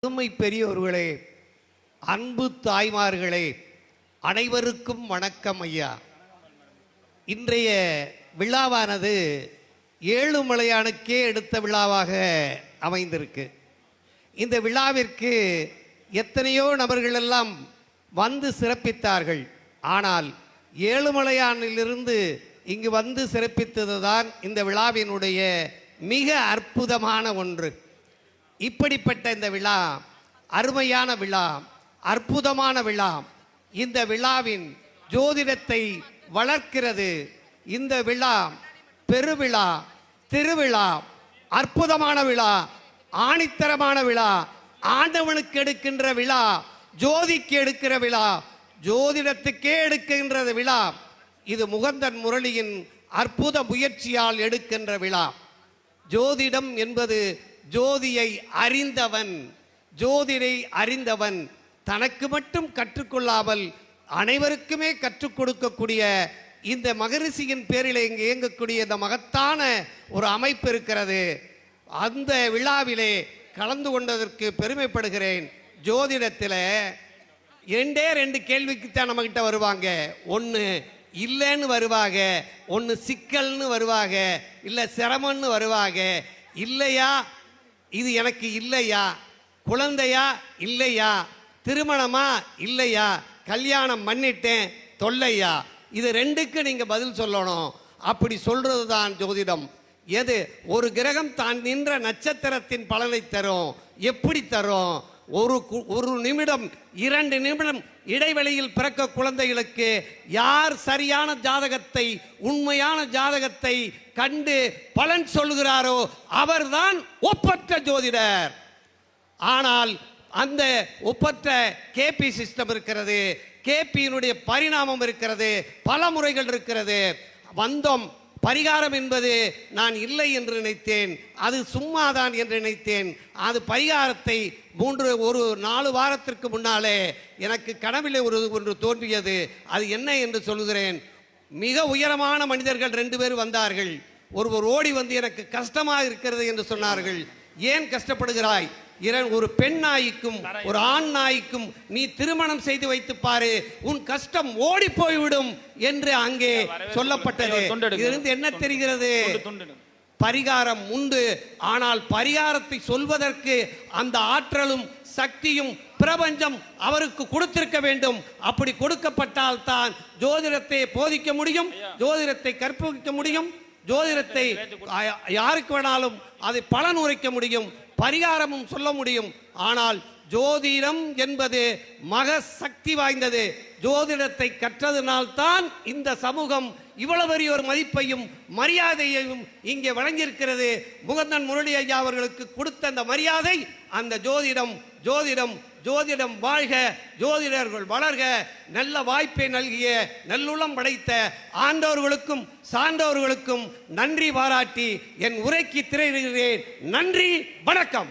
அருமை பெரியோர்களே, அன்பு தாய்மார்களே, அனைவருக்கும் வணக்கம் ஐயா. இன்றைய விழாவானது ஏழுமலையானுக்கே எடுத்த விழாவாக அமைந்திருக்கு. இந்த விழாவிற்கு எத்தனையோ நபர்களெல்லாம் வந்து சிறப்பித்தார்கள். ஆனால் ஏழுமலையானிலிருந்து இங்கு வந்து சிறப்பித்தது தான் இந்த விழாவினுடைய மிக அற்புதமான ஒன்று. இப்படிப்பட்ட இந்த விழா அருமையான விழா, அற்புதமான விழா. இந்த விழாவின் ஜோதிடத்தை வளர்க்கிறது. இந்த விழா பெருவிழா, திருவிழா, அற்புதமான விழா, ஆணித்தரமான விழா, ஆண்டவனுக்கு எடுக்கின்ற விழா, ஜோதிக்கு எடுக்கிற விழா, ஜோதிடத்துக்கே எடுக்கின்ற விழா. இது முகந்தன் முரளியின் அற்புத முயற்சியால் எடுக்கின்ற விழா. ஜோதிடம் என்பது ஜோதியை அறிந்தவன், ஜோதிடை அறிந்தவன், தனக்கு மட்டும் கற்றுக்கொள்ளாமல் அனைவருக்குமே கற்றுக் கொடுக்கக்கூடிய இந்த மகரிஷியின் பேரில் இங்கு இயங்கக்கூடிய இந்த மகத்தான ஒரு அமைப்பு இருக்கிறது. அந்த விழாவிலே கலந்து கொண்டதற்கு பெருமைப்படுகிறேன். ஜோதிடத்தில் ரெண்டு கேள்விக்குத்தான் நம்மகிட்ட வருவாங்க. ஒன்று இல்லைன்னு வருவாங்க, ஒன்று சிக்கல்னு வருவாங்க, இல்லை சிரமம்னு வருவாங்க. இல்லையா, இது எனக்கு இல்லையா, குழந்தையா இல்லையா, திருமணமா இல்லையா, கல்யாணம் பண்ணிட்டேன் தொல்லையா, இது ரெண்டுக்கு நீங்க பதில் சொல்லணும். அப்படி சொல்றது தான் ஜோதிடம். எது ஒரு கிரகம் தான் நின்ற நட்சத்திரத்தின் பலனை தரும். எப்படி தரும்? ஒரு நிமிடம் 2 நிமிடம் இடைவெளியில் பிறக்க குழந்தைகளுக்கு யார் சரியான ஜாதகத்தை, உண்மையான ஜாதகத்தை கண்டு பலன் சொல்கிறாரோ அவர்தான் ஒப்பற்ற ஜோதிடர். ஆனால் அந்த ஒப்பற்ற கேபி சிஸ்டம் இருக்கிறது, கேபியினுடைய பரிணாமம் இருக்கிறது, பல முறைகள் இருக்கிறது. வந்தோம் பரிகாரம் என்பது நான் இல்லை என்று நினைத்தேன், அது சும்மாதான் என்று நினைத்தேன். அது பரிகாரத்தை 4 வாரத்திற்கு முன்னாலே எனக்கு கனவிலே ஒன்று தோன்றியது. அது என்ன என்று சொல்கிறேன். மிக உயரமான மனிதர்கள் 2 பேர் வந்தார்கள். ஒருவர் ஓடி வந்து எனக்கு கஷ்டமாக இருக்கிறது என்று சொன்னார்கள். ஏன் கஷ்டப்படுகிறாய்? ஒரு பெண் நாய்க்கும் ஒரு ஆண் நாய்க்கும் நீ திருமணம் செய்து வைத்து பாரு, உன் கஷ்டம் ஓடி போய்விடும் என்று அங்கே சொல்லப்பட்டது. இதிலிருந்து என்ன தெரிகிறது? பரிகாரம் உண்டு. ஆனால் பரிகாரத்தை சொல்வதற்கு அந்த ஆற்றலும் சக்தியும் பிரபஞ்சம் அவருக்கு கொடுத்திருக்க வேண்டும். அப்படி கொடுக்கப்பட்டால் தான் ஜோதிடத்தை போதிக்க முடியும், ஜோதிடத்தை கற்பிக்க முடியும், ஜோதிடத்தை யாருக்கு வேணாலும் அதை பலன் உரைக்க முடியும், பரிகாரமும் சொல்ல முடியும். ஆனால் ஜோதிடம் என்பது மக சக்தி வாய்ந்தது. ஜோதிடத்தை கற்றதனால்தான் இந்த சமூகம் இவ்வளவு பெரிய ஒரு மதிப்பையும் மரியாதையையும் இங்கே வழங்கியிருக்கிறது. முகந்தன் முரளி ஐயா அவர்களுக்கு கொடுத்த அந்த மரியாதை, அந்த ஜோதிடம். ஜோதிடம் ஜோதிடம் வாழ்க, ஜோதிடர்கள் வளர்க. நல்ல வாய்ப்பை நல்கிய நல்லுள்ளம் படைத்த ஆண்டோர்களுக்கும் சான்றோர்களுக்கும் நன்றி பாராட்டி என் உரைக்கு திரையிடுகிறேன். நன்றி, வணக்கம்.